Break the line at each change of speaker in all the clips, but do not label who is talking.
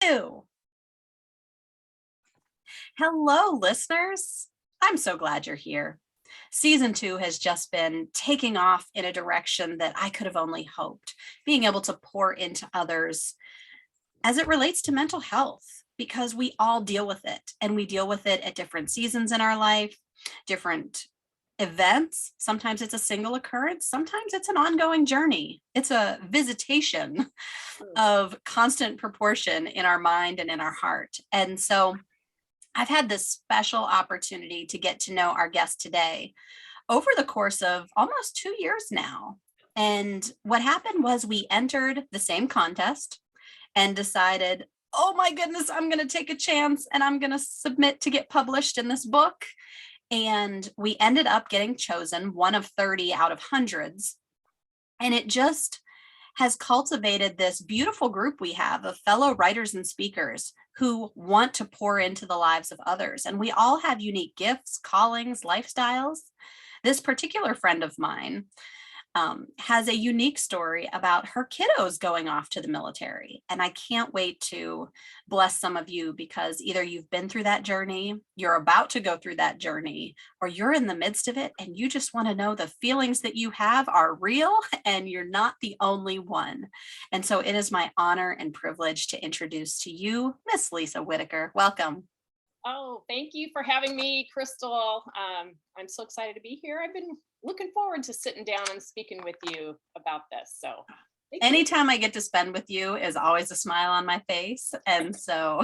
2. Hello, listeners. I'm so glad you're here. Season 2 has just been taking off in a direction that I could have only hoped, being able to pour into others as it relates to mental health, because we all deal with it, and we deal with it at different seasons in our life, different events. Sometimes it's a single occurrence. Sometimes it's an ongoing journey. It's a visitation of constant proportion in our mind and in our heart. And so I've had this special opportunity to get to know our guest today over the course of almost 2 years now. And what happened was we entered the same contest and decided, oh my goodness, I'm going to take a chance and I'm going to submit to get published in this book. And we ended up getting chosen one of 30 out of hundreds. And it just has cultivated this beautiful group we have of fellow writers and speakers who want to pour into the lives of others. And we all have unique gifts, callings, lifestyles. This particular friend of mine has a unique story about her kiddos going off to the military. And I can't wait to bless some of you, because either you've been through that journey, you're about to go through that journey, or you're in the midst of it and you just want to know the feelings that you have are real and you're not the only one. And so it is my honor and privilege to introduce to you Miss Lisa Whitaker. Welcome.
Oh, thank you for having me, Crystal. I'm so excited to be here. I've been looking forward to sitting down and speaking with you about this. So
anytime I get to spend with you is always a smile on my face. And so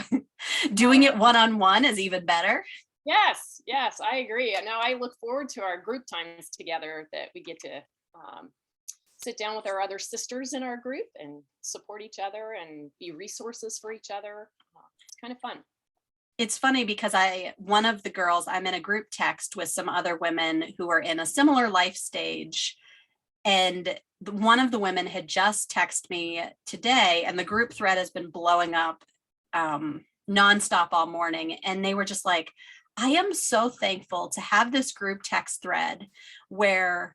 doing it one-on-one is even better.
Yes, I agree. Now I look forward to our group times together, that we get to sit down with our other sisters in our group and support each other and be resources for each other. It's kind of fun.
It's funny because one of the girls, I'm in a group text with some other women who are in a similar life stage. And one of the women had just texted me today, and the group thread has been blowing up nonstop all morning. And they were just like, I am so thankful to have this group text thread where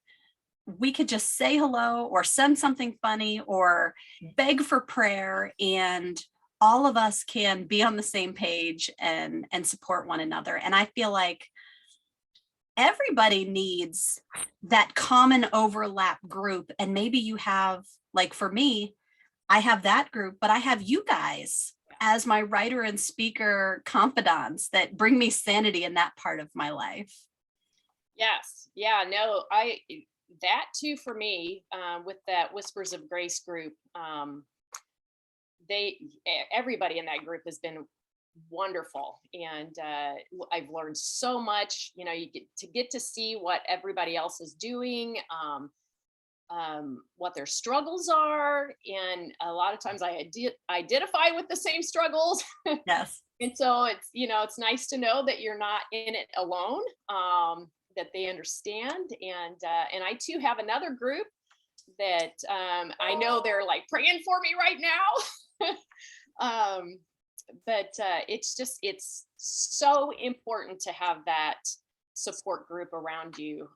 we could just say hello or send something funny or beg for prayer, and all of us can be on the same page and support one another. And I feel like everybody needs that common overlap group. And maybe you have, like for me, I have that group, but I have you guys as my writer and speaker confidants that bring me sanity in that part of my life.
Yes. Yeah, no, that too for me, with that Whispers of Grace group, everybody in that group has been wonderful, and I've learned so much. You know, you get to see what everybody else is doing, what their struggles are, and a lot of times I identify with the same struggles.
Yes.
And so it's nice to know that you're not in it alone, that they understand, and I too have another group that I know they're like praying for me right now. But it's so important to have that support group around you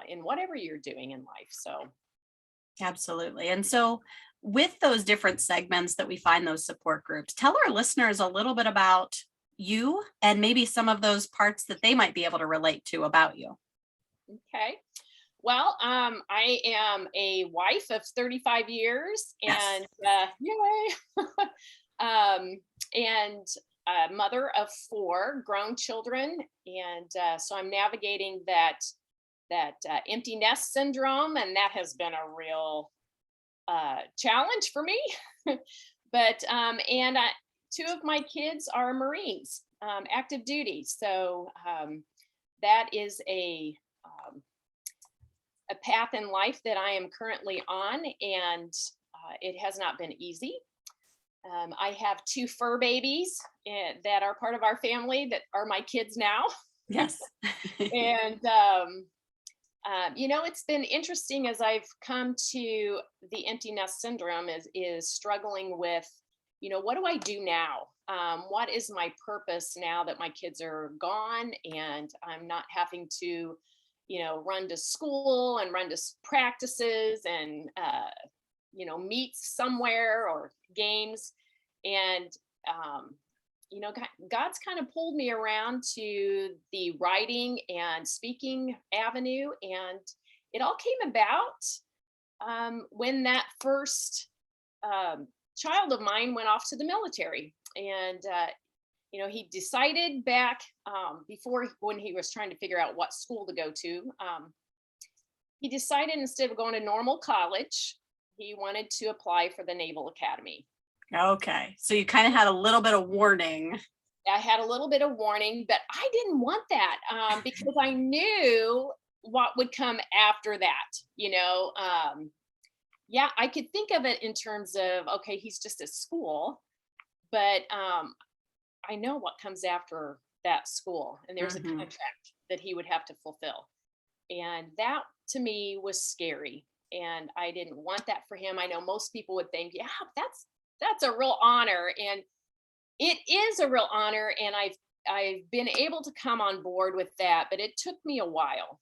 in whatever you're doing in life. So
absolutely. And so with those different segments that we find those support groups, tell our listeners a little bit about you and maybe some of those parts that they might be able to relate to about you.
Okay. Well, I am a wife of 35 years, and yay, and a mother of 4 grown children, and so I'm navigating that empty nest syndrome, and that has been a real challenge for me. But 2 of my kids are Marines, active duty, so that is a path in life that I am currently on, and it has not been easy. I have 2 fur babies that are part of our family that are my kids now.
Yes.
And it's been interesting as I've come to the empty nest syndrome is struggling with, what do I do now? What is my purpose now that my kids are gone and I'm not having to run to school and run to practices and, meets somewhere or games. And God's kind of pulled me around to the writing and speaking avenue. And it all came about when that first child of mine went off to the military. And, he decided back before, when he was trying to figure out what school to go to, he decided instead of going to normal college, he wanted to apply for the Naval Academy.
Okay. So you kind of had a little bit of warning.
I had a little bit of warning, but I didn't want that because I knew what would come after that. Yeah, I could think of it in terms of, okay, he's just at school, but I know what comes after that school, and there's a contract that he would have to fulfill. And that to me was scary, and I didn't want that for him. I know most people would think, yeah, that's a real honor, and it is a real honor, and I've been able to come on board with that, but it took me a while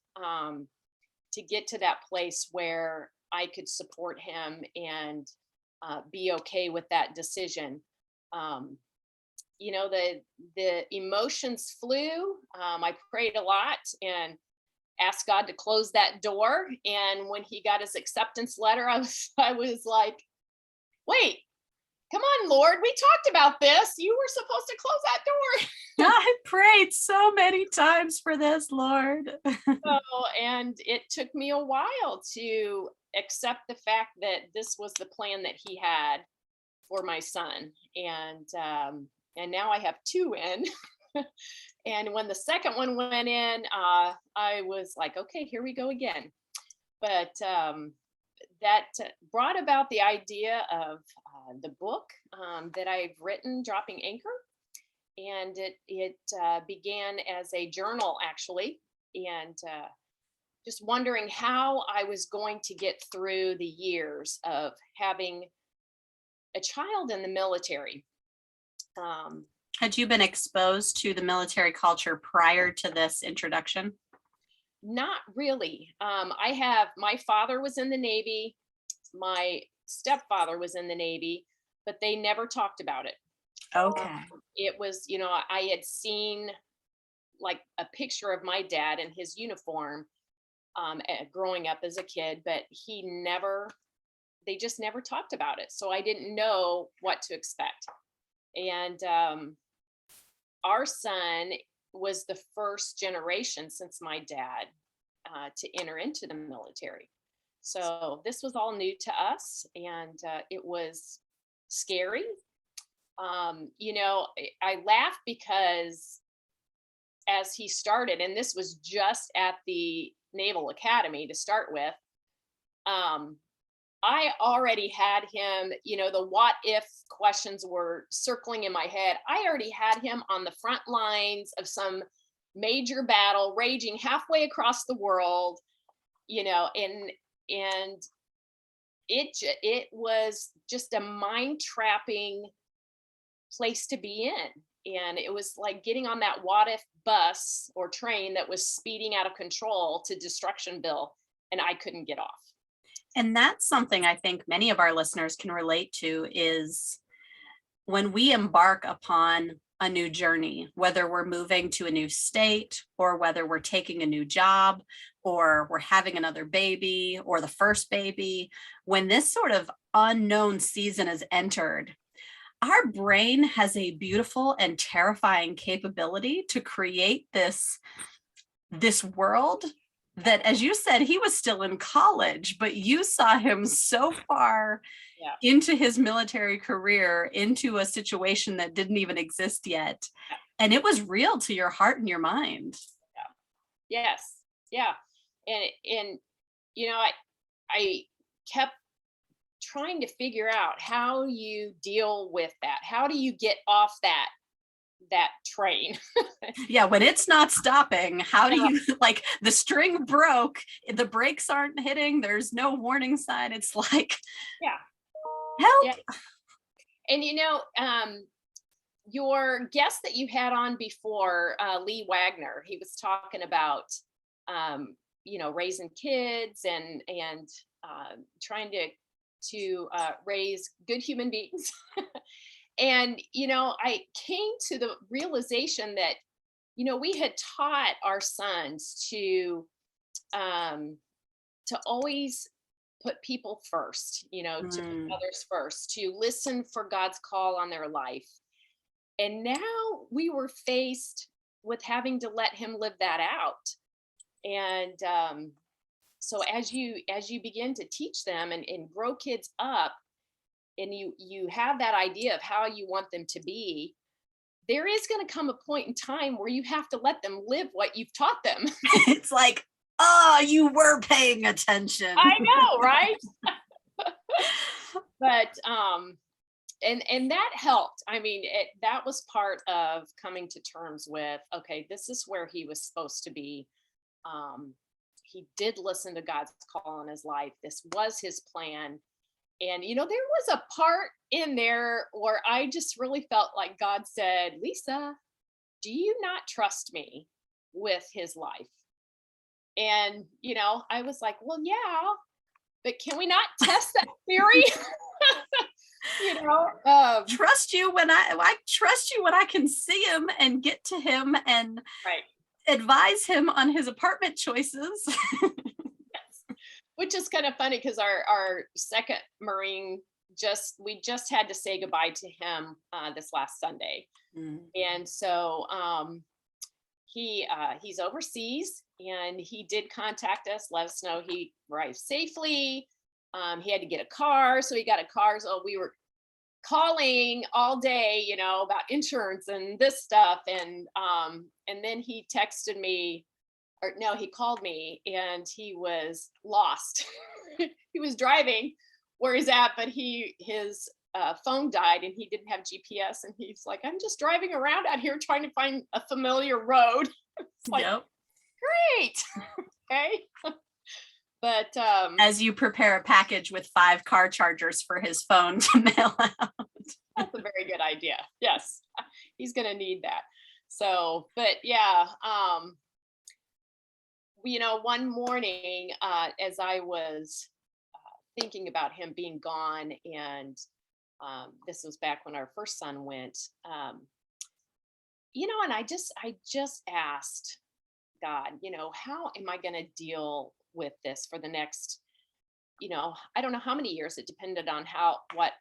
to get to that place where I could support him and be okay with that decision. The emotions flew. I prayed a lot and asked God to close that door. And when he got his acceptance letter, I was like, wait, come on, Lord, we talked about this. You were supposed to close that door.
I prayed so many times for this, Lord.
And it took me a while to accept the fact that this was the plan that he had for my son. And now I have two in. And when the second one went in, I was like, okay, here we go again. But that brought about the idea of the book that I've written, Dropping Anchor. And it began as a journal, actually, and just wondering how I was going to get through the years of having a child in the military.
Had you been exposed to the military culture prior to this introduction?
Not really. My father was in the Navy. My stepfather was in the Navy, but they never talked about it.
Okay.
It was, I had seen like a picture of my dad in his uniform growing up as a kid, but they just never talked about it. So I didn't know what to expect. And our son was the first generation since my dad to enter into the military. So this was all new to us, and it was scary. I laugh because as he started, and this was just at the Naval Academy to start with, I already had him, the what if questions were circling in my head. I already had him on the front lines of some major battle raging halfway across the world, and it was just a mind trapping place to be in. And it was like getting on that what if bus or train that was speeding out of control to Destructionville, and I couldn't get off.
And that's something I think many of our listeners can relate to, is when we embark upon a new journey, whether we're moving to a new state or whether we're taking a new job or we're having another baby or the first baby, when this sort of unknown season is entered, our brain has a beautiful and terrifying capability to create this world that, as you said, he was still in college, but you saw him so far into his military career, into a situation that didn't even exist yet. And it was real to your heart and your mind.
Yes. Yeah. And I kept trying to figure out how you deal with that. How do you get off that train?
Yeah, when it's not stopping, how do you, like, the string broke, the brakes aren't hitting, there's no warning sign, it's like, help.
And your guest that you had on before, Lee Wagner, he was talking about raising kids and trying to raise good human beings. And, I came to the realization that, we had taught our sons um, to always put people first, to put
Mm.
others first, to listen for God's call on their life. And now we were faced with having to let him live that out. And so as you begin to teach them and grow kids up, and you have that idea of how you want them to be, there is going to come a point in time where you have to let them live what you've taught them.
It's like, oh, you were paying attention.
I know, right? But and that helped. I mean, that was part of coming to terms with, okay, this is where he was supposed to be. He did listen to God's call in his life. This was his plan. And there was a part in there where I just really felt like God said, Lisa, do you not trust me with his life? And I was like, well, yeah, but can we not test that theory?
Trust you when I trust you when I can see him and get to him and
Right.
advise him on his apartment choices.
Yes. Which is kind of funny because our second Marine we just had to say goodbye to him this last Sunday.
Mm.
And so he's overseas, and he did contact us, let us know he arrived safely. He had to get a car, so he got a car. So we were calling all day, about insurance and this stuff. And then he texted me, or no, he called me, and he was lost. He was driving where he's at, but his phone died and he didn't have GPS. And he's like, I'm just driving around out here trying to find a familiar road. It's like,
yep.
Great. Okay. But
as you prepare a package with 5 car chargers for his phone to mail out.
That's a very good idea. Yes, he's going to need that. So, but yeah, one morning, as I was thinking about him being gone, and this was back when our first son went, and I just asked God, how am I going to deal with this for the next, I don't know how many years. It depended on what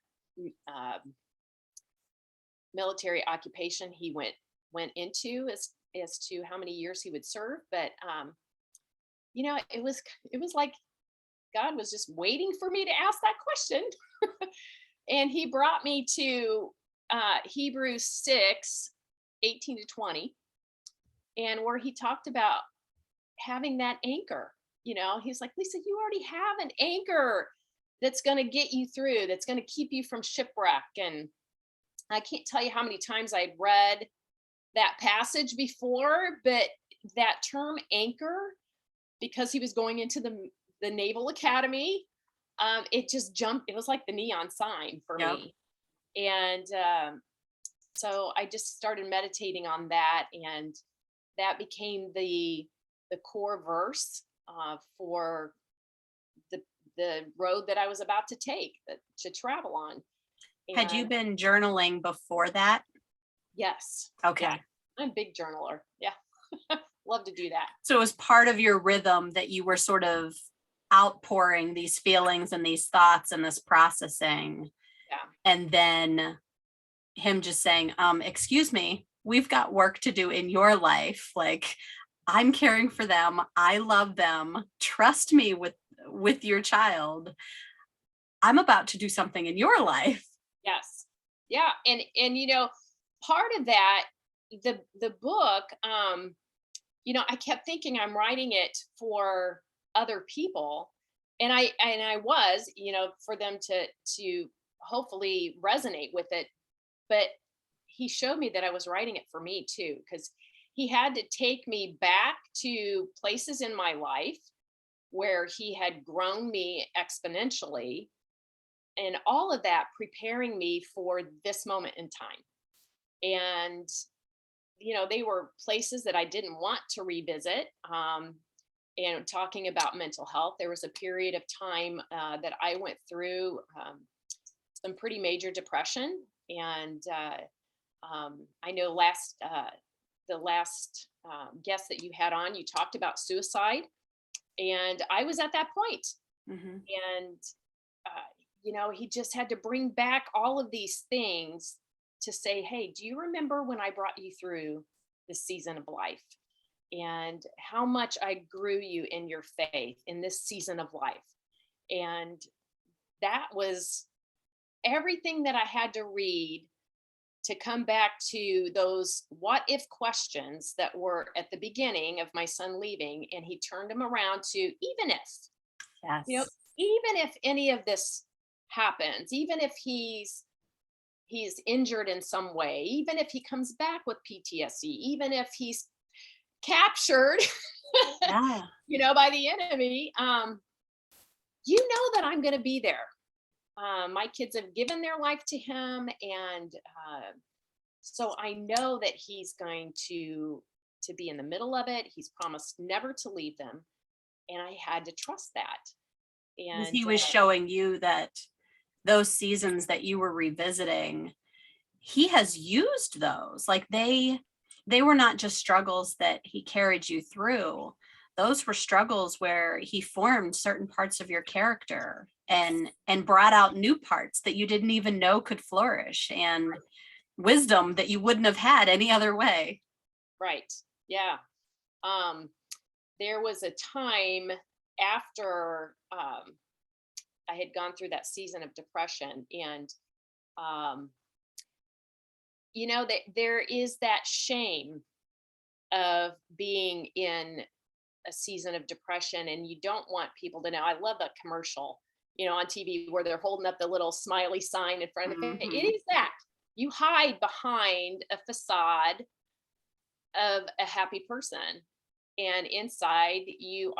military occupation he went into as to how many years he would serve. But it was like God was just waiting for me to ask that question. And he brought me to Hebrews 6:18-20, and where he talked about having that anchor. He's like, Lisa, you already have an anchor that's going to get you through, that's going to keep you from shipwreck. And I can't tell you how many times I'd read that passage before, but that term anchor, because he was going into the Naval Academy, it just jumped. It was like the neon sign for me. And so I just started meditating on that, and that became the core verse for the road that I was about to take, to travel on. And
had you been journaling before that?
Yes.
Okay.
Yeah. I'm a big journaler. Yeah. Love to do that.
So it was part of your rhythm that you were sort of outpouring these feelings and these thoughts and this processing.
Yeah.
And then him just saying, excuse me, we've got work to do in your life. Like, I'm caring for them. I love them. Trust me with your child. I'm about to do something in your life.
Yes. Yeah. And part of that, the book, I kept thinking I'm writing it for other people. And I was, for them to hopefully resonate with it. But he showed me that I was writing it for me too, because he had to take me back to places in my life where he had grown me exponentially, and all of that preparing me for this moment in time. And, they were places that I didn't want to revisit. And talking about mental health, there was a period of time that I went through some pretty major depression. And I know the last guest that you had on, you talked about suicide, and I was at that point.
Mm-hmm.
And he just had to bring back all of these things to say, hey, do you remember when I brought you through this season of life, and how much I grew you in your faith in this season of life? And that was everything that I had to read to come back to those what if questions that were at the beginning of my son leaving. And he turned them around to, even if,
Yes.
even if any of this happens, even if he's injured in some way, even if he comes back with PTSD, even if he's captured,
Yeah.
by the enemy, that I'm going to be there. My kids have given their life to him, and so I know that he's going to be in the middle of it. He's promised never to leave them, and I had to trust that. And
He was showing you that those seasons that you were revisiting, he has used those. Like they were not just struggles that he carried you through. Those were struggles where he formed certain parts of your character and brought out new parts that you didn't even know could flourish, and wisdom that you wouldn't have had any other way.
Right. Yeah. There was a time after I had gone through that season of depression, and that there is that shame of being in a season of depression, and you don't want people to know. I love that commercial, on TV where they're holding up the little smiley sign in front of it.
Mm-hmm.
It is that you hide behind a facade of a happy person, and inside you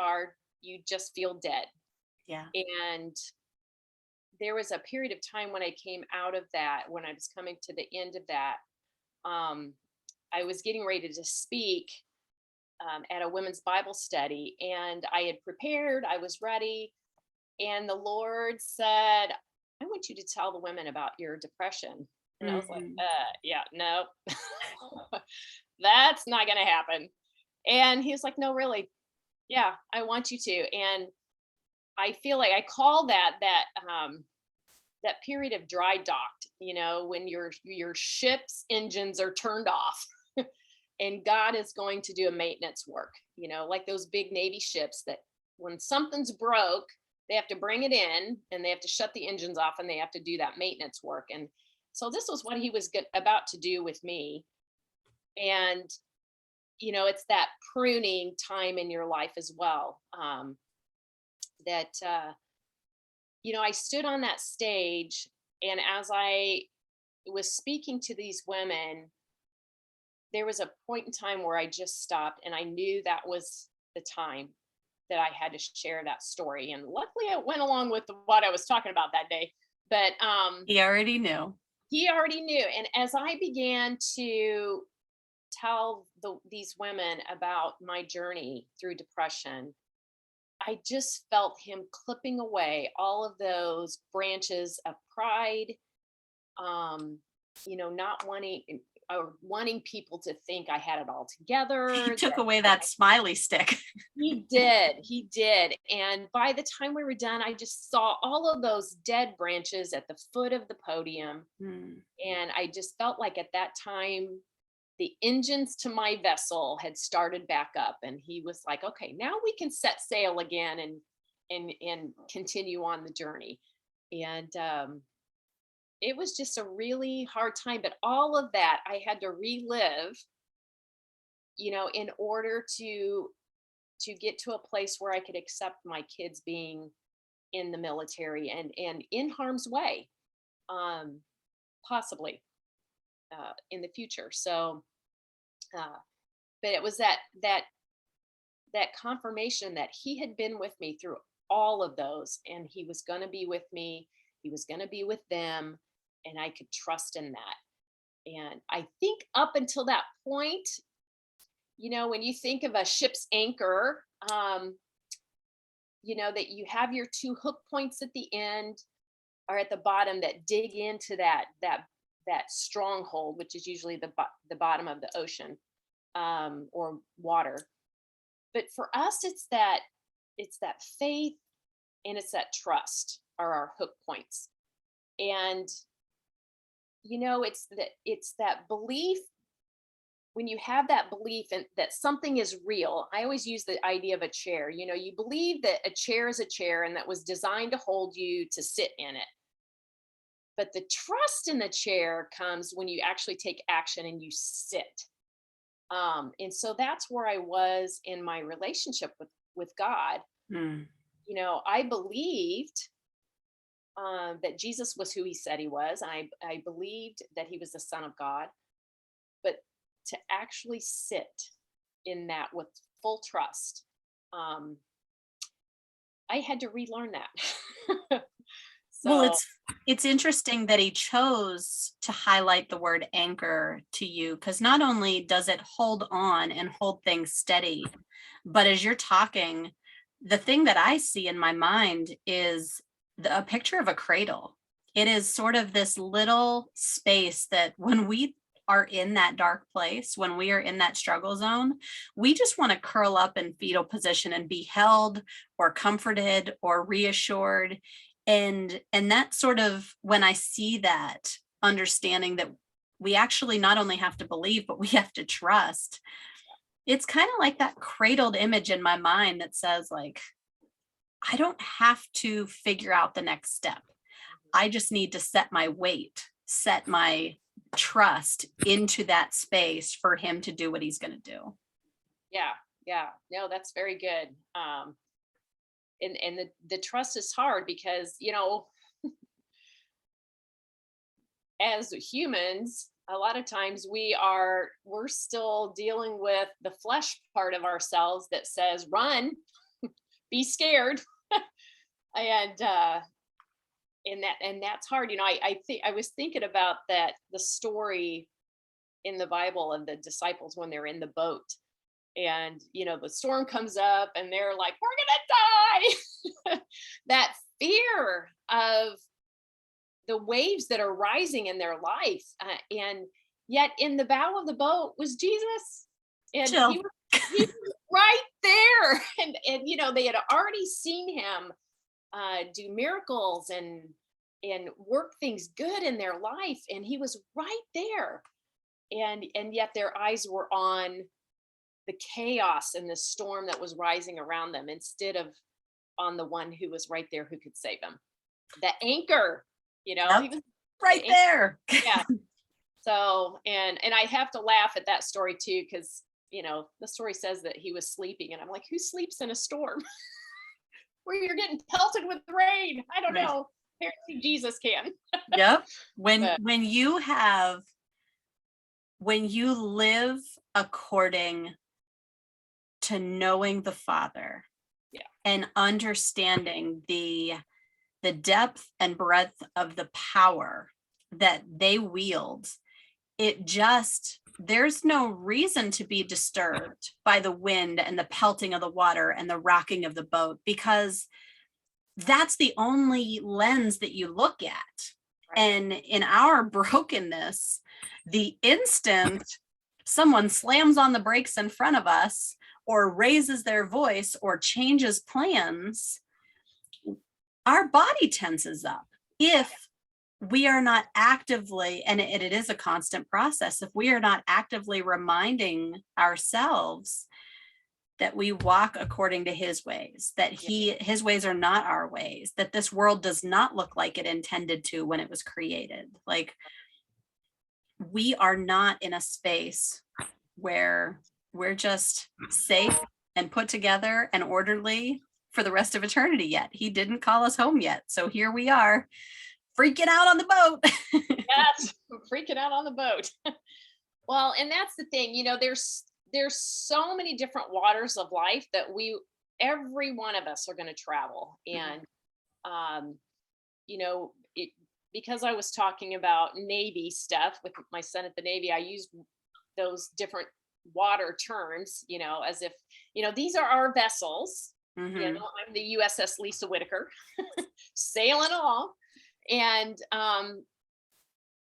just feel dead.
Yeah.
And there was a period of time when I came out of that, when I was coming to the end of that. I was getting ready to speak at a women's Bible study, and I had prepared, I was ready. And the Lord said, I want you to tell the women about your depression. And I was like, yeah, no, that's not going to happen. And he was like, no, really? Yeah, I want you to. And I feel like I call that period of dry docked, when your ship's engines are turned off and God is going to do a maintenance work, like those big Navy ships that when something's broke, they have to bring it in and they have to shut the engines off and they have to do that maintenance work. And so this was what he was about to do with me. And, it's that pruning time in your life as well. That, I stood on that stage, and as I was speaking to these women, there was a point in time where I just stopped, and I knew that was the time that I had to share that story. And luckily it went along with what I was talking about that day. But
He already knew.
And as I began to tell these women about my journey through depression, I just felt him clipping away all of those branches of pride, not wanting people to think I had it all together.
He took away that smiley stick.
He did. And by the time we were done, I just saw all of those dead branches at the foot of the podium. And I just felt like at that time, the engines to my vessel had started back up, and he was like, okay, now we can set sail again and continue on the journey. And it was just a really hard time, but all of that I had to relive, in order to get to a place where I could accept my kids being in the military and in harm's way, possibly in the future. So, but it was that confirmation that he had been with me through all of those, and he was going to be with me. He was going to be with them, and I could trust in that. And I think up until that point, when you think of a ship's anchor, that you have your two hook points at the end or at the bottom that dig into that that stronghold, which is usually the bottom of the ocean, or water. But for us, it's that faith and it's that trust are our hook points. And it's that belief. When you have that belief and that something is real, I always use the idea of a chair. You believe that a chair is a chair and that was designed to hold you to sit in it. But the trust in the chair comes when you actually take action and you sit. And so that's where I was in my relationship with God.
Mm.
I believed that Jesus was who he said he was. I believed that he was the Son of God. But to actually sit in that with full trust, I had to relearn that.
Well,
So
it's interesting that he chose to highlight the word anchor to you, because not only does it hold on and hold things steady, but as you're talking, the thing that I see in my mind is a picture of a cradle. It is sort of this little space that when we are in that dark place, when we are in that struggle zone, we just want to curl up in fetal position and be held or comforted or reassured. And that sort of, when I see that, understanding that we actually not only have to believe, but we have to trust, it's kind of like that cradled image in my mind that says, like, I don't have to figure out the next step. I just need to set my weight, set my trust into that space for him to do what he's going to do.
yeah, no, that's very good. And the trust is hard because as humans, a lot of times we're still dealing with the flesh part of ourselves that says run, be scared. And that's hard. I was thinking about the story in the Bible of the disciples when they're in the boat, and the storm comes up and they're like, we're gonna die. That fear of the waves that are rising in their life, and yet in the bow of the boat was Jesus, and
Chill.
he was right there. And they had already seen him do miracles and work things good in their life, and he was right there. And yet their eyes were on the chaos and the storm that was rising around them instead of on the one who was right there who could save them. The anchor, he
Yep.
was
Right
the
there.
yeah. So and I have to laugh at that story too, because the story says that he was sleeping, and I'm like, who sleeps in a storm where you're getting pelted with rain? I don't
Right.
know. Apparently Jesus can.
Yep. When
But
when you live according to knowing the Father,
yeah,
and understanding the depth and breadth of the power that they wield, there's no reason to be disturbed by the wind and the pelting of the water and the rocking of the boat, because that's the only lens that you look at.
right.
And in our brokenness, the instant someone slams on the brakes in front of us or raises their voice or changes plans, our body tenses up. If we are not actively, and it is a constant process, if we are not actively reminding ourselves that we walk according to his ways, that his ways are not our ways, that this world does not look like it intended to when it was created. Like, we are not in a space where we're just safe and put together and orderly for the rest of eternity yet. He didn't call us home yet. So here we are, freaking out on the boat.
Yes, freaking out on the boat. Well, and that's the thing, there's so many different waters of life that every one of us are going to travel. And because I was talking about Navy stuff with my son at the Navy, I used those different water terms, as if, these are our vessels.
Mm-hmm.
I'm the USS Lisa Whitaker sailing along. And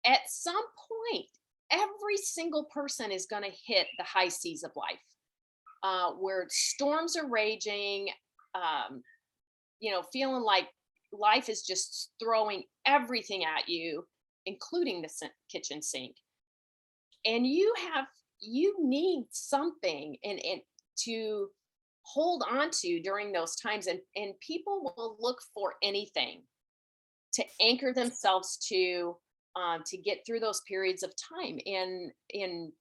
at some point, every single person is going to hit the high seas of life, where storms are raging, um, feeling like life is just throwing everything at you, including the kitchen sink. And you need something and to hold on to during those times. And people will look for anything to anchor themselves to get through those periods of time. And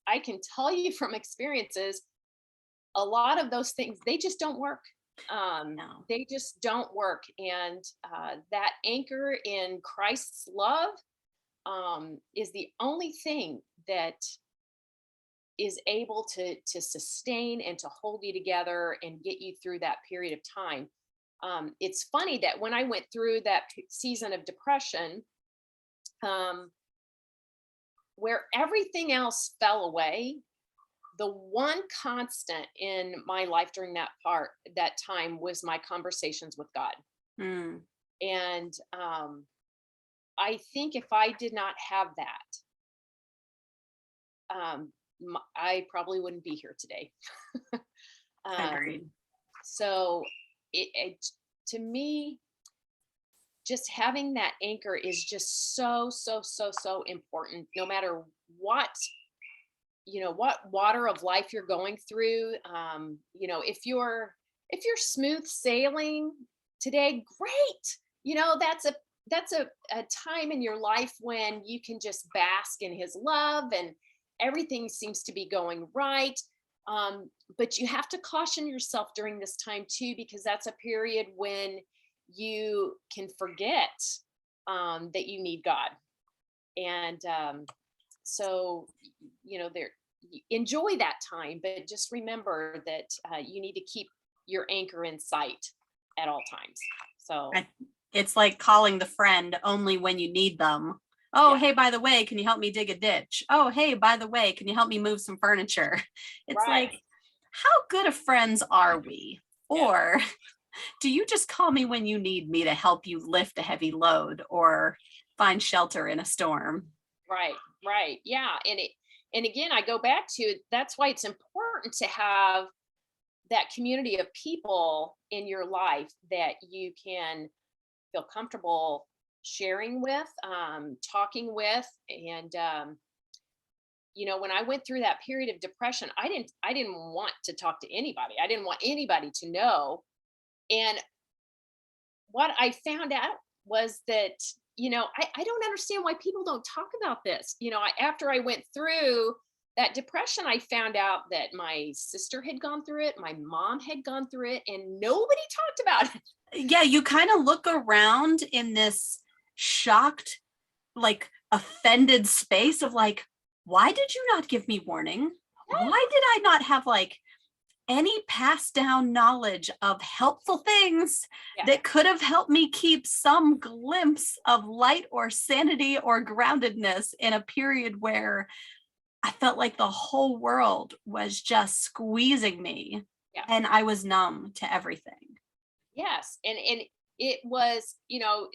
I can tell you from experiences, a lot of those things, they just don't work.
No.
They just don't work. And that anchor in Christ's love is the only thing that is able to sustain and to hold you together and get you through that period of time. It's funny that when I went through that season of depression, um, where everything else fell away, the one constant in my life during that time was my conversations with God.
Mm.
And I think if I did not have that, I probably wouldn't be here today. um,
Agreed.
so to me, just having that anchor is just so important, no matter what water of life you're going through. If you're smooth sailing today, great. That's a time in your life when you can just bask in his love and everything seems to be going right. But you have to caution yourself during this time too, because that's a period when you can forget that you need God. And so, there, enjoy that time, but just remember that you need to keep your anchor in sight at all times. So,
It's like calling the friend only when you need them. Oh,
yeah,
hey, by the way, can you help me dig a ditch? Oh, hey, by the way, can you help me move some furniture? It's
right.
like, how good of friends are we?
Yeah,
Or do you just call me when you need me to help you lift a heavy load or find shelter in a storm?
right, right. Yeah. And again, I go back to that's why it's important to have that community of people in your life that you can feel comfortable sharing with, talking with. And when I went through that period of depression, I didn't want to talk to anybody. I didn't want anybody to know. And what I found out was that, I don't understand why people don't talk about this. After I went through that depression, I found out that my sister had gone through it, my mom had gone through it, and nobody talked about it.
Yeah, you kind of look around in this shocked, like offended space of like, why did you not give me warning? Why did I not have like any passed down knowledge of helpful things
Yeah.
that could have helped me keep some glimpse of light or sanity or groundedness in a period where I felt like the whole world was just squeezing me
Yeah.
and I was numb to everything.
Yes. And it was,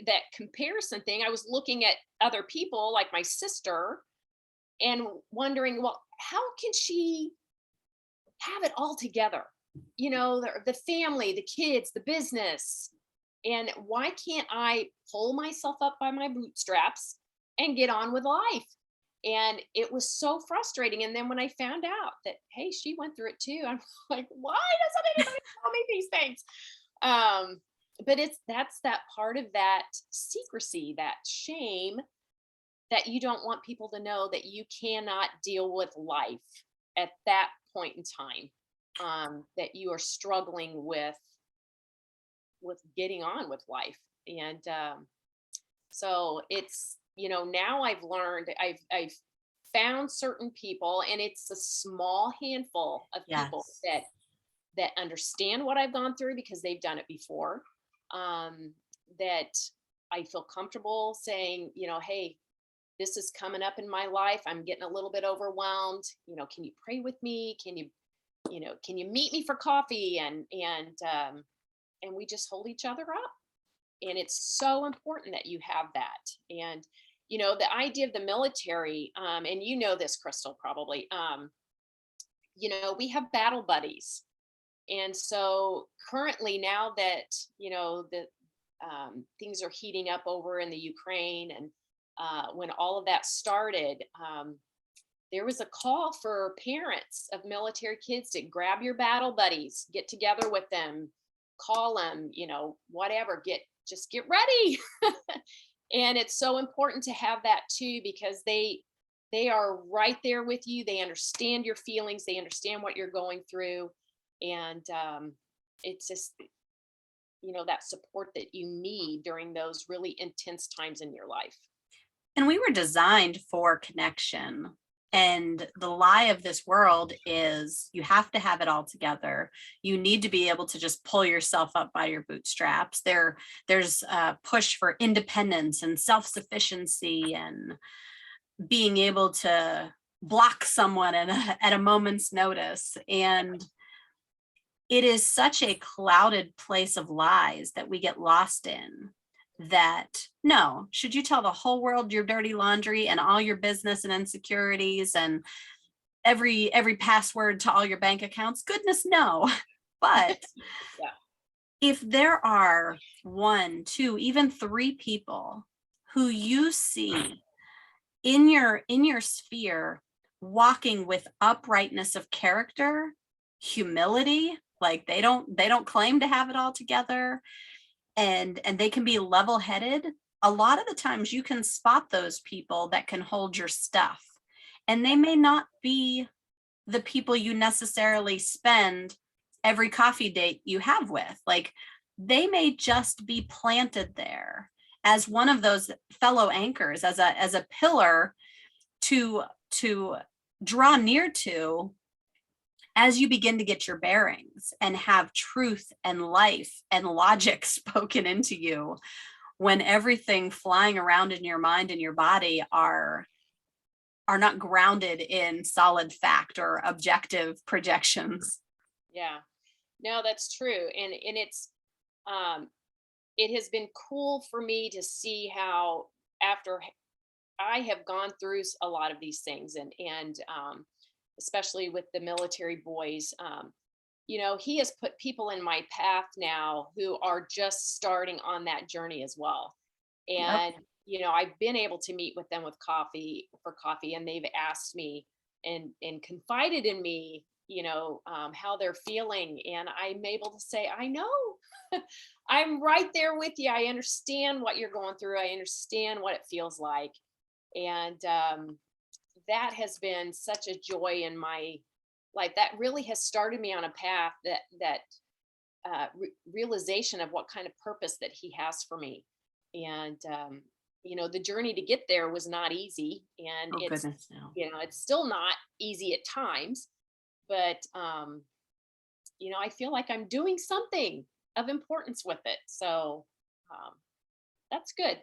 that comparison thing. I was looking at other people like my sister and wondering, well, how can she have it all together? The family, the kids, the business. And why can't I pull myself up by my bootstraps and get on with life? And it was so frustrating. And then when I found out that, hey, she went through it too, I'm like, why doesn't anybody tell me these things? But that's that part of that secrecy, that shame, that you don't want people to know that you cannot deal with life at that point in time, that you are struggling with getting on with life. And so it's, now I've learned, I've found certain people, and it's a small handful of people
Yes.
that understand what I've gone through because they've done it before. That I feel comfortable saying, hey, this is coming up in my life. I'm getting a little bit overwhelmed. Can you pray with me? Can you meet me for coffee? And we just hold each other up. And it's so important that you have that. And the idea of the military, and you know this, Crystal, probably, we have battle buddies. And so currently, now that, the things are heating up over in the Ukraine, and when all of that started, there was a call for parents of military kids to grab your battle buddies, get together with them, call them, whatever, just get ready. And it's so important to have that too, because they are right there with you. They understand your feelings. They understand what you're going through. And it's just, that support that you need during those really intense times in your life.
And we were designed for connection. And the lie of this world is you have to have it all together. You need to be able to just pull yourself up by your bootstraps. There's a push for independence and self-sufficiency and being able to block someone at a moment's notice. And it is such a clouded place of lies that we get lost in, that no, should you tell the whole world your dirty laundry and all your business and insecurities and every password to all your bank accounts? Goodness, no. But
Yeah.
If there are 1, 2, even 3 people who you see in your sphere walking with uprightness of character, humility, like they don't claim to have it all together, and they can be level-headed, a lot of the times you can spot those people that can hold your stuff. And they may not be the people you necessarily spend every coffee date you have with. Like, they may just be planted there as one of those fellow anchors, as a pillar to draw near to as you begin to get your bearings and have truth and life and logic spoken into you, when everything flying around in your mind and your body are not grounded in solid fact or objective projections.
Yeah, no, that's true. And it has been cool for me to see how, after I have gone through a lot of these things, and especially with the military boys, he has put people in my path now who are just starting on that journey as well. And,
Yep.
I've been able to meet with them for coffee, and they've asked me and confided in me, how they're feeling. And I'm able to say, I know, I'm right there with you. I understand what you're going through. I understand what it feels like. And that has been such a joy in my life. That really has started me on a path that realization of what kind of purpose that he has for me. And the journey to get there was not easy, and
Oh goodness, no.
it's still not easy at times, but I feel like I'm doing something of importance with it. So that's good.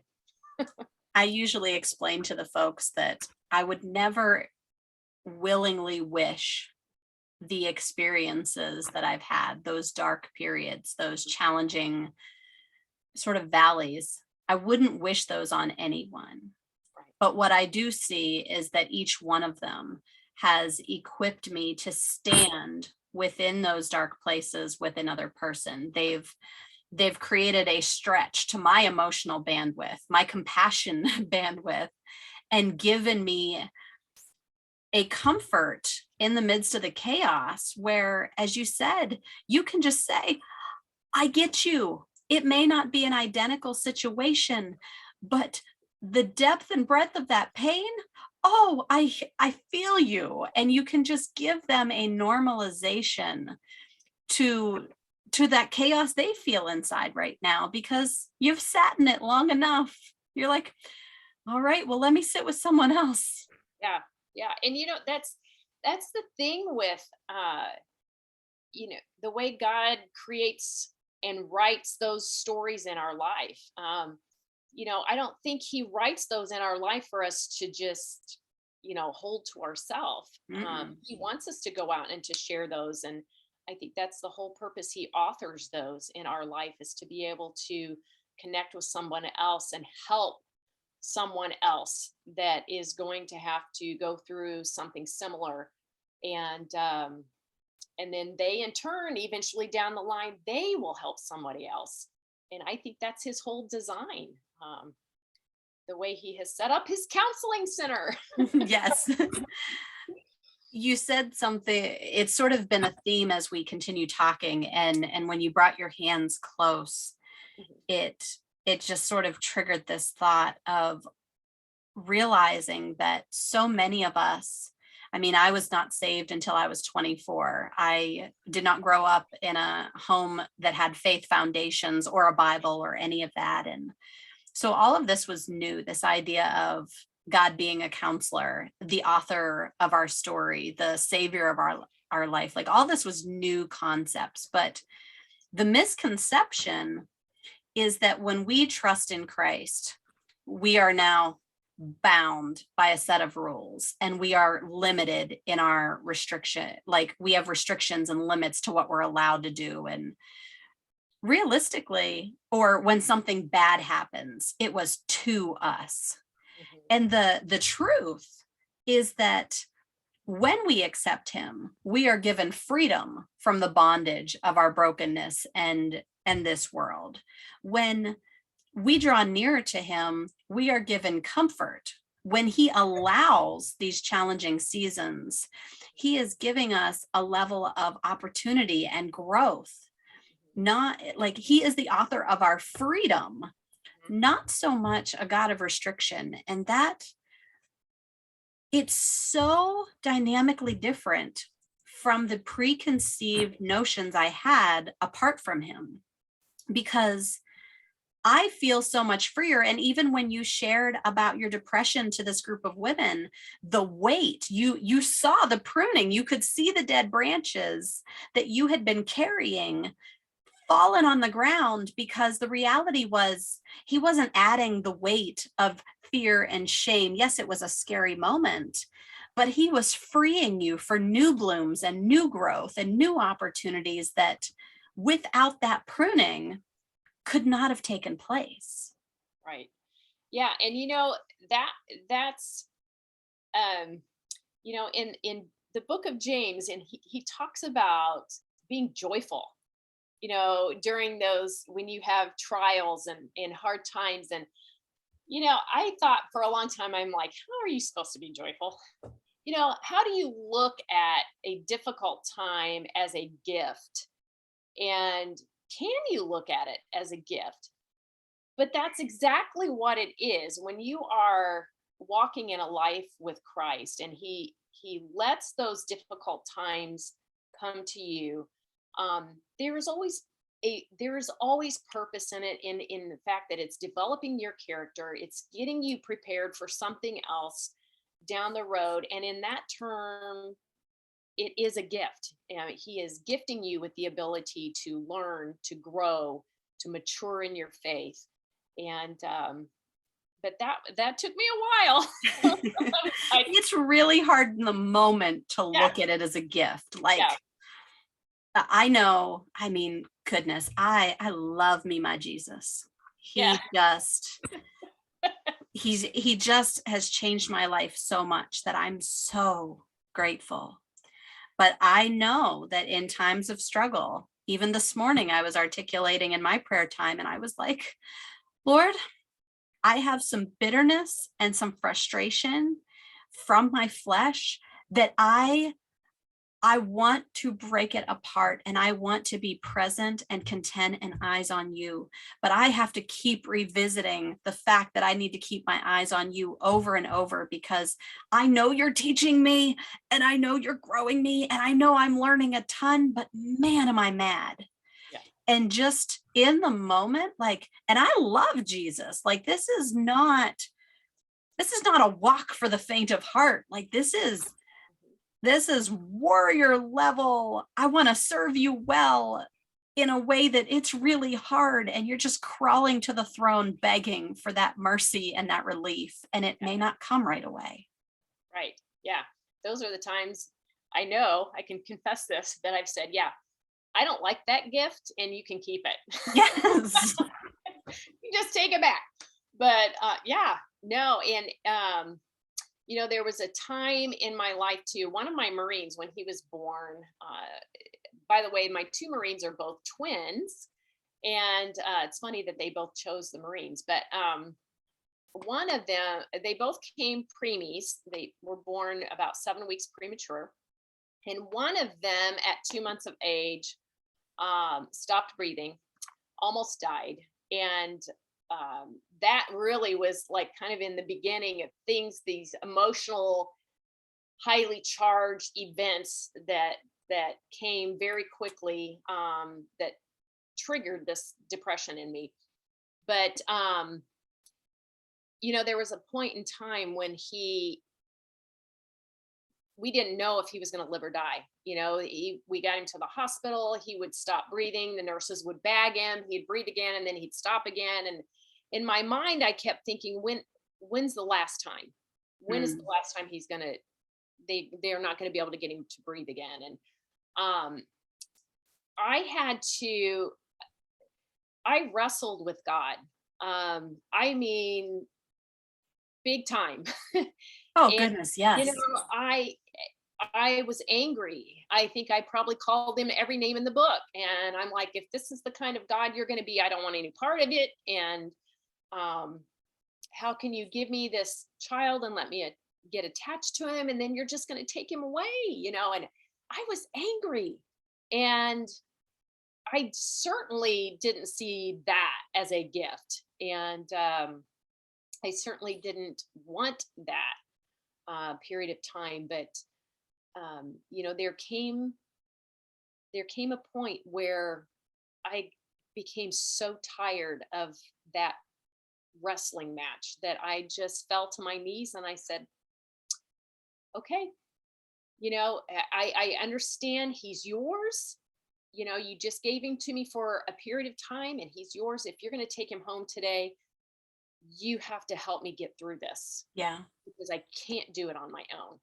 I usually explain to the folks that I would never willingly wish the experiences that I've had, those dark periods, those challenging sort of valleys. I wouldn't wish those on anyone.
Right.
But what I do see is that each one of them has equipped me to stand within those dark places with another person. They've created a stretch to my emotional bandwidth, my compassion bandwidth, and given me a comfort in the midst of the chaos where, as you said, you can just say, I get you. It may not be an identical situation, but the depth and breadth of that pain, oh, I feel you. And you can just give them a normalization to that chaos they feel inside right now, because you've sat in it long enough. You're like, all right, well, let me sit with someone else.
Yeah, yeah. And that's the thing with the way God creates and writes those stories in our life. I don't think he writes those in our life for us to just hold to ourselves. He wants us to go out and to share those. And I think that's the whole purpose he authors those in our life, is to be able to connect with someone else and help someone else that is going to have to go through something similar. And then they in turn, eventually down the line, they will help somebody else. And I think that's his whole design, the way he has set up his counseling center.
Yes. You said something, it's sort of been a theme as we continue talking, and when you brought your hands close, it just sort of triggered this thought of realizing that so many of us, I mean, I was not saved until I was 24. I did not grow up in a home that had faith foundations or a Bible or any of that. And so all of this was new, this idea of God being a counselor, the author of our story, the savior of our life. Like all this was new concepts. But the misconception is that when we trust in Christ, we are now bound by a set of rules and we are limited in our restriction. Like we have restrictions and limits to what we're allowed to do. And realistically, or when something bad happens, it was to us. And the truth is that when we accept him, we are given freedom from the bondage of our brokenness and this world. When we draw nearer to him, we are given comfort. When he allows these challenging seasons, he is giving us a level of opportunity and growth. Not like he is the author of our freedom, not so much a God of restriction. And that it's so dynamically different from the preconceived notions I had apart from him, because I feel so much freer. And even when you shared about your depression to this group of women, the weight, you saw the pruning, you could see the dead branches that you had been carrying fallen on the ground, because the reality was he wasn't adding the weight of fear and shame. Yes, it was a scary moment, but he was freeing you for new blooms and new growth and new opportunities that without that pruning could not have taken place.
Right. Yeah. And that's in the book of James, and he talks about being joyful, during those, when you have trials and hard times. And I thought for a long time, I'm like, how are you supposed to be joyful? How do you look at a difficult time as a gift? And can you look at it as a gift? But that's exactly what it is when you are walking in a life with Christ, and he lets those difficult times come to you. There is always purpose in it, in the fact that it's developing your character, it's getting you prepared for something else down the road. And in that term, it is a gift. He is gifting you with the ability to learn, to grow, to mature in your faith. And but that took me a while.
It's really hard in the moment to look at it as a gift. Like, I know, I mean, goodness, I love me my Jesus. He just has changed my life so much that I'm so grateful. But I know that in times of struggle, even this morning, I was articulating in my prayer time, and I was like, Lord, I have some bitterness and some frustration from my flesh that I want to break it apart, and I want to be present and content and eyes on you. But I have to keep revisiting the fact that I need to keep my eyes on you over and over, because I know you're teaching me, and I know you're growing me, and I know I'm learning a ton, but man, am I mad. Yeah. And just in the moment, like, and I love Jesus. Like, this is not a walk for the faint of heart. Like, this is warrior level. I want to serve you well in a way that it's really hard, and you're just crawling to the throne begging for that mercy and that relief, and it may not come right away.
Right. Yeah. Those are the times I know I can confess this, that I've said, yeah, I don't like that gift, and you can keep it.
Yes.
You just take it back. But No, and there was a time in my life too. One of my Marines, when he was born, by the way, my two Marines are both twins, and it's funny that they both chose the Marines. But one of them, they both came preemies. They were born about 7 weeks premature, and one of them, at 2 months of age, stopped breathing, almost died, and that really was like kind of in the beginning of things, these emotional, highly charged events that came very quickly, that triggered this depression in me. But there was a point in time when we didn't know if he was going to live or die. We got him to the hospital. He would stop breathing. The nurses would bag him. He'd breathe again, and then he'd stop again. And in my mind, I kept thinking, when's the last time? When is the last time he's gonna? They're not going to be able to get him to breathe again. And I wrestled with God. I mean, big time.
Oh,
And,
goodness, yes.
I was angry. I think I probably called him every name in the book. And I'm like, if this is the kind of God you're going to be, I don't want any part of it. And how can you give me this child and let me get attached to him? And then you're just going to take him away, And I was angry. And I certainly didn't see that as a gift. And I certainly didn't want that period of time. But there came a point where I became so tired of that wrestling match that I just fell to my knees and I said, okay, I understand he's yours. You just gave him to me for a period of time and he's yours. If you're going to take him home today, you have to help me get through this.
Yeah.
Because I can't do it on my own.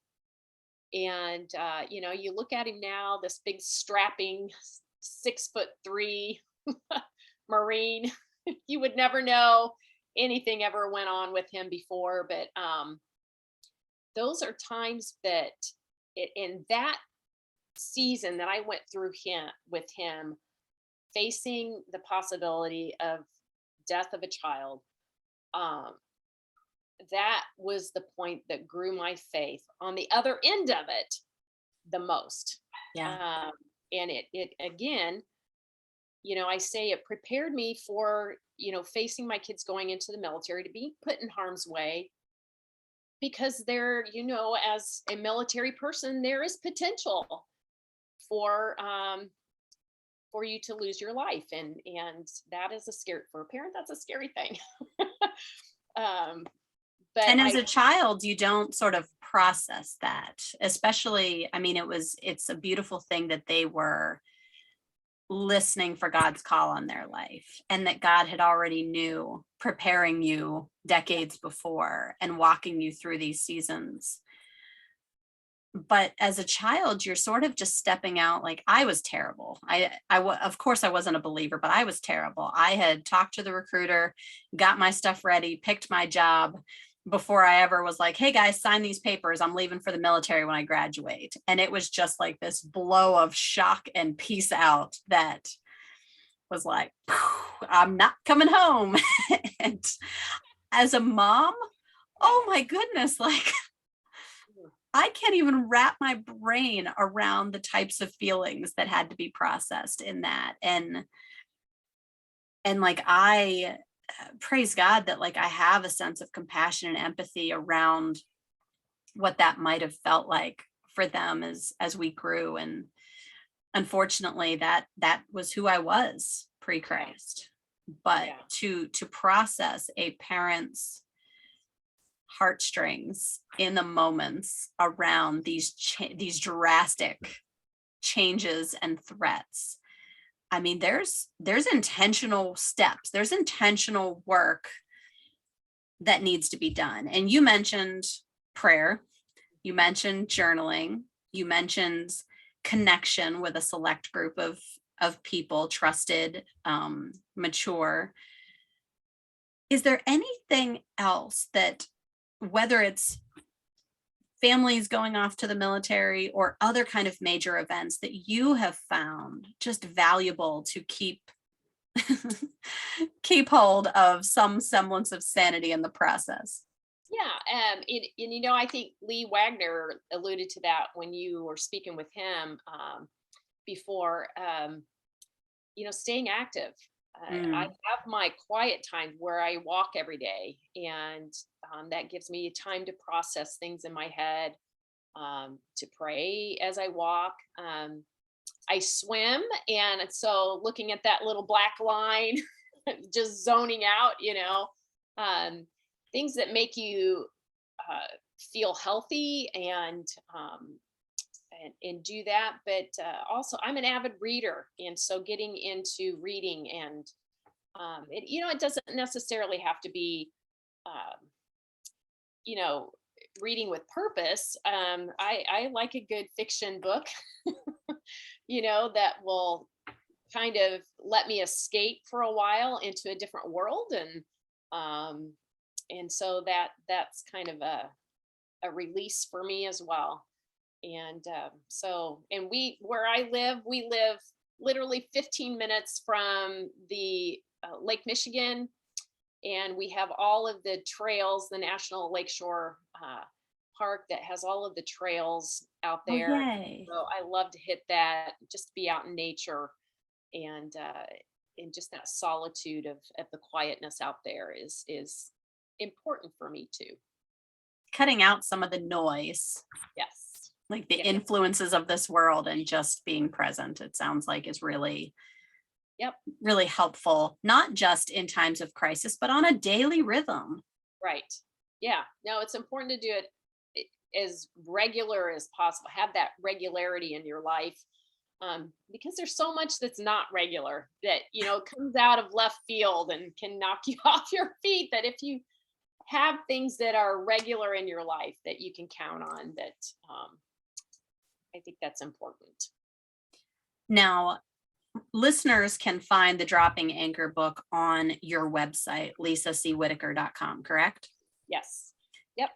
And, you look at him now, this big strapping 6'3" Marine, you would never know anything ever went on with him before. But those are times that in that season that I went through with him, facing the possibility of death of a child, that was the point that grew my faith on the other end of it the most.
Yeah.
And it again, I say it prepared me for, facing my kids going into the military, to be put in harm's way, because there, as a military person, there is potential for you to lose your life. And that is for a parent, that's a scary thing. But
And as a child, you don't sort of process that, especially, I mean, it's a beautiful thing that they were listening for God's call on their life, and that God had already knew, preparing you decades before and walking you through these seasons. But as a child, you're sort of just stepping out. Like, I was terrible. Of course I wasn't a believer, but I was terrible. I had talked to the recruiter, got my stuff ready, picked my job before I ever was like, hey guys, sign these papers. I'm leaving for the military when I graduate. And it was just like this blow of shock and peace out that was like, I'm not coming home. And as a mom, oh my goodness, like, I can't even wrap my brain around the types of feelings that had to be processed in that. And like, I praise God that, like, I have a sense of compassion and empathy around what that might have felt like for them as we grew. And unfortunately, that was who I was pre-Christ. But to process a parent's heartstrings in the moments around these drastic changes and threats, I mean, there's intentional steps, there's intentional work that needs to be done. And you mentioned prayer, you mentioned journaling, you mentioned connection with a select group of people, trusted, mature. Is there anything else that, whether it's families going off to the military or other kind of major events, that you have found just valuable to keep keep hold of some semblance of sanity in the process?
Yeah, I think Lee Wagner alluded to that when you were speaking with him before. Staying active. I
Mm.
have my quiet time where I walk every day, and that gives me time to process things in my head, to pray as I walk. I swim, and so looking at that little black line, just zoning out, um, things that make you feel healthy and do that. But also, I'm an avid reader, and so getting into reading and it doesn't necessarily have to be, um, you know, reading with purpose. I like a good fiction book, that will kind of let me escape for a while into a different world, um, and so that's kind of a release for me as well. And and we live literally 15 minutes from the Lake Michigan, and we have all of the trails, the National Lakeshore Park that has all of the trails out
Oh,
there.
yay.
So I love to hit that, just to be out in nature, and just that solitude of the quietness out there is important for me too.
Cutting out some of the noise,
Yes.
like the
Yep.
influences of this world, and just being present, it sounds like is really,
Yep.
really helpful, not just in times of crisis, but on a daily rhythm.
Right. Yeah. No, it's important to do it as regular as possible. Have that regularity in your life, because there's so much that's not regular that comes out of left field and can knock you off your feet. That if you have things that are regular in your life that you can count on, that I think that's important.
Now, listeners can find the Dropping Anchor book on your website, lisacwhitaker.com, correct?
Yes. Yep.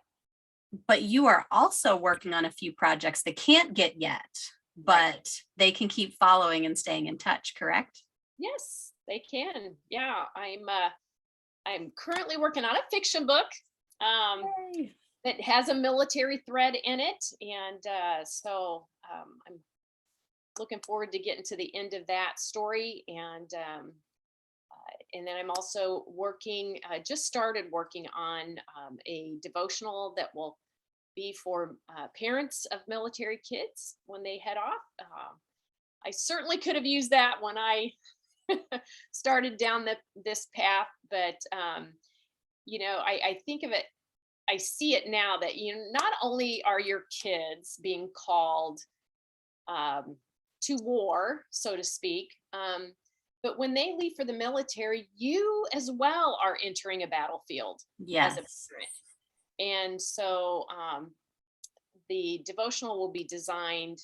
But you are also working on a few projects that can't get yet,
Right.
but they can keep following and staying in touch, correct?
Yes, they can. Yeah. I'm currently working on a fiction book. Um,
Yay.
that has a military thread in it. And I'm looking forward to getting to the end of that story. And then I'm also just started working on a devotional that will be for parents of military kids when they head off. I certainly could have used that when I started down this path, but I think of it, I see it now that not only are your kids being called um, to war, so to speak, but when they leave for the military, you as well are entering a battlefield as a
Yes.
parent. And so the devotional will be designed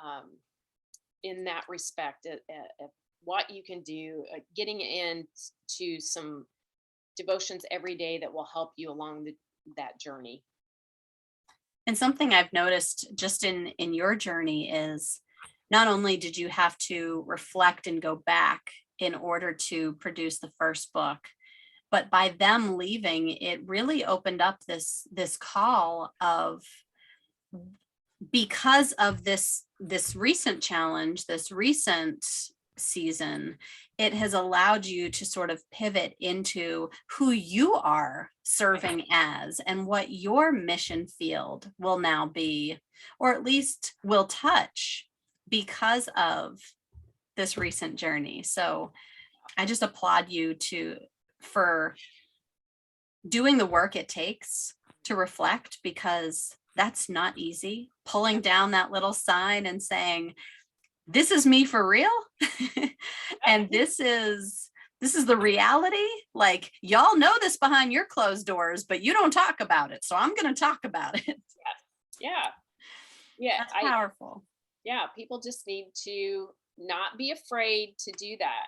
um, in that respect, what you can do, getting into some devotions every day that will help you along that journey.
And something I've noticed just in your journey is, not only did you have to reflect and go back in order to produce the first book, but by them leaving, it really opened up this call of, because of this recent challenge, this recent season, it has allowed you to sort of pivot into who you are serving as, and what your mission field will now be, or at least will touch, because of this recent journey. So I just applaud you for doing the work it takes to reflect, because that's not easy. Pulling down that little sign and saying, this is me for real. And this is the reality. Like, y'all know this behind your closed doors, but you don't talk about it. So I'm going to talk about it.
Yeah. Yeah.
That's powerful.
Yeah. People just need to not be afraid to do that.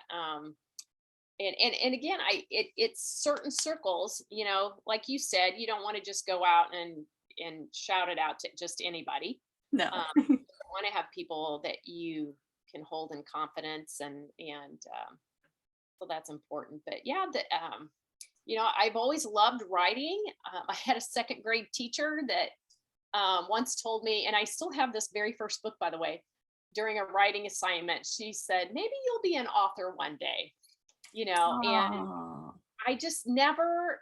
And again, it's certain circles, like you said, you don't want to just go out and shout it out to just anybody.
No.
You want to have people that you can hold in confidence, and so that's important. But yeah, I've always loved writing. I had a second grade teacher that once told me, and I still have this very first book, by the way, during a writing assignment. She said, maybe you'll be an author one day, and
Oh,
I just never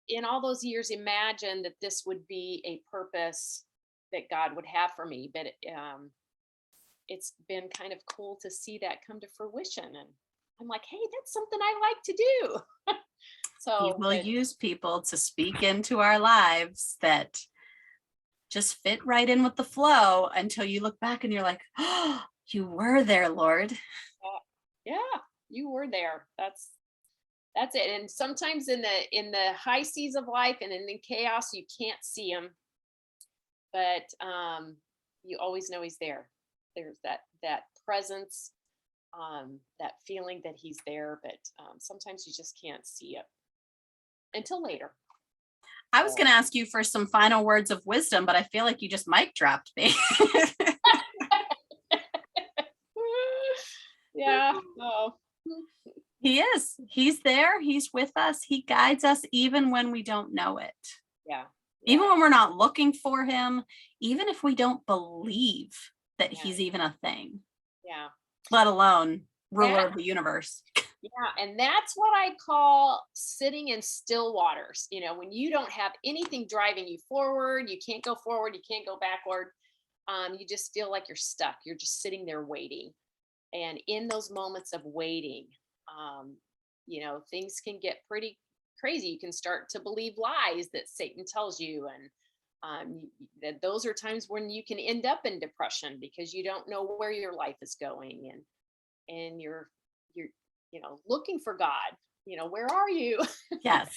in all those years imagined that this would be a purpose that God would have for me. But it's been kind of cool to see that come to fruition. And I'm like, hey, that's something I like to do.
He will use people to speak into our lives that just fit right in with the flow until you look back and you're like, oh, you were there, Lord.
Yeah, you were there. That's it. And sometimes in the high seas of life and in the chaos, you can't see him, but you always know he's there. There's that presence, that feeling that he's there, but sometimes you just can't see it until later.
I was going to ask you for some final words of wisdom, but I feel like you just mic dropped me.
Yeah. Oh.
He is. He's there. He's with us. He guides us even when we don't know it.
Yeah.
Even when we're not looking for him, even if we don't believe that he's even a thing.
Yeah.
Let alone ruler of the universe.
Yeah. And that's what I call sitting in still waters. When you don't have anything driving you forward, you can't go forward, you can't go backward. You just feel like you're stuck. You're just sitting there waiting. And in those moments of waiting, things can get pretty crazy. You can start to believe lies that Satan tells you. And that those are times when you can end up in depression because you don't know where your life is going. And you're looking for God, where are you?
Yes.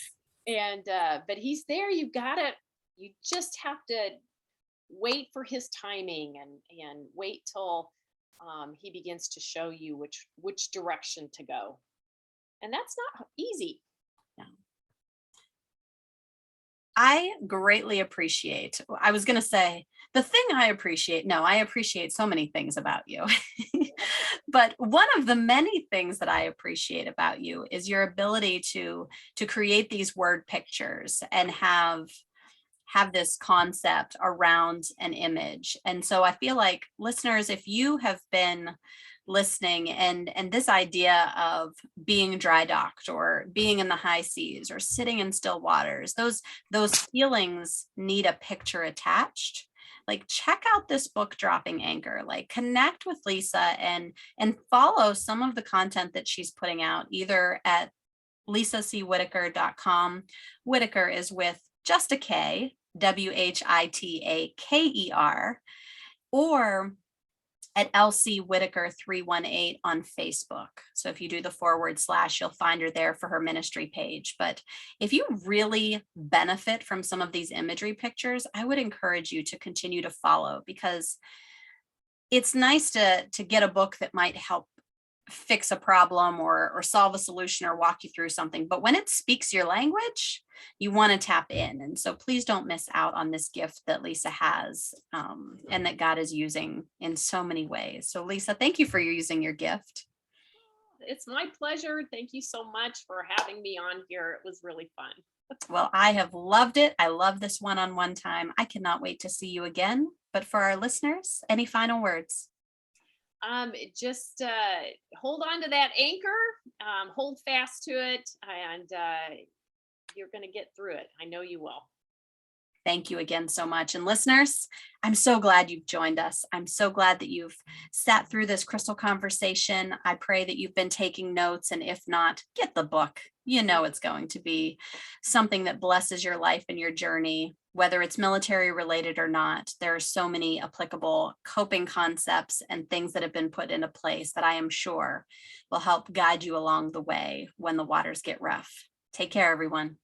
And, but he's there. You just have to wait for his timing and wait till he begins to show you which direction to go. And that's not easy.
No. I greatly appreciate, I was going to say the thing I appreciate. No, I appreciate so many things about you. But one of the many things that I appreciate about you is your ability to create these word pictures and have this concept around an image. And so I feel like listeners, if you have been listening and this idea of being dry docked or being in the high seas or sitting in still waters, those feelings need a picture attached. Like, check out this book, Dropping Anchor. Like, connect with Lisa and follow some of the content that she's putting out, either at lisacwhitaker.com. Whitaker is with just a K, Whitaker, or at LC Whitaker 318 on Facebook. So if you do the /, you'll find her there for her ministry page. But if you really benefit from some of these imagery pictures, I would encourage you to continue to follow, because it's nice to get a book that might help fix a problem or solve a solution or walk you through something. But when it speaks your language, you want to tap in. And so please don't miss out on this gift that Lisa has, and that God is using in so many ways. So Lisa, thank you for using your gift.
It's my pleasure. Thank you so much for having me on here. It was really fun.
Well, I have loved it. I love this one-on-one time. I cannot wait to see you again. But for our listeners, any final words?
Just hold on to that anchor, hold fast to it, and you're going to get through it. I know you will.
Thank you again so much. And listeners, I'm so glad you've joined us. I'm so glad that you've sat through this crystal conversation. I pray that you've been taking notes, and if not, get the book. You know it's going to be something that blesses your life and your journey, whether it's military related or not. There are so many applicable coping concepts and things that have been put into place that I am sure will help guide you along the way when the waters get rough. Take care, everyone.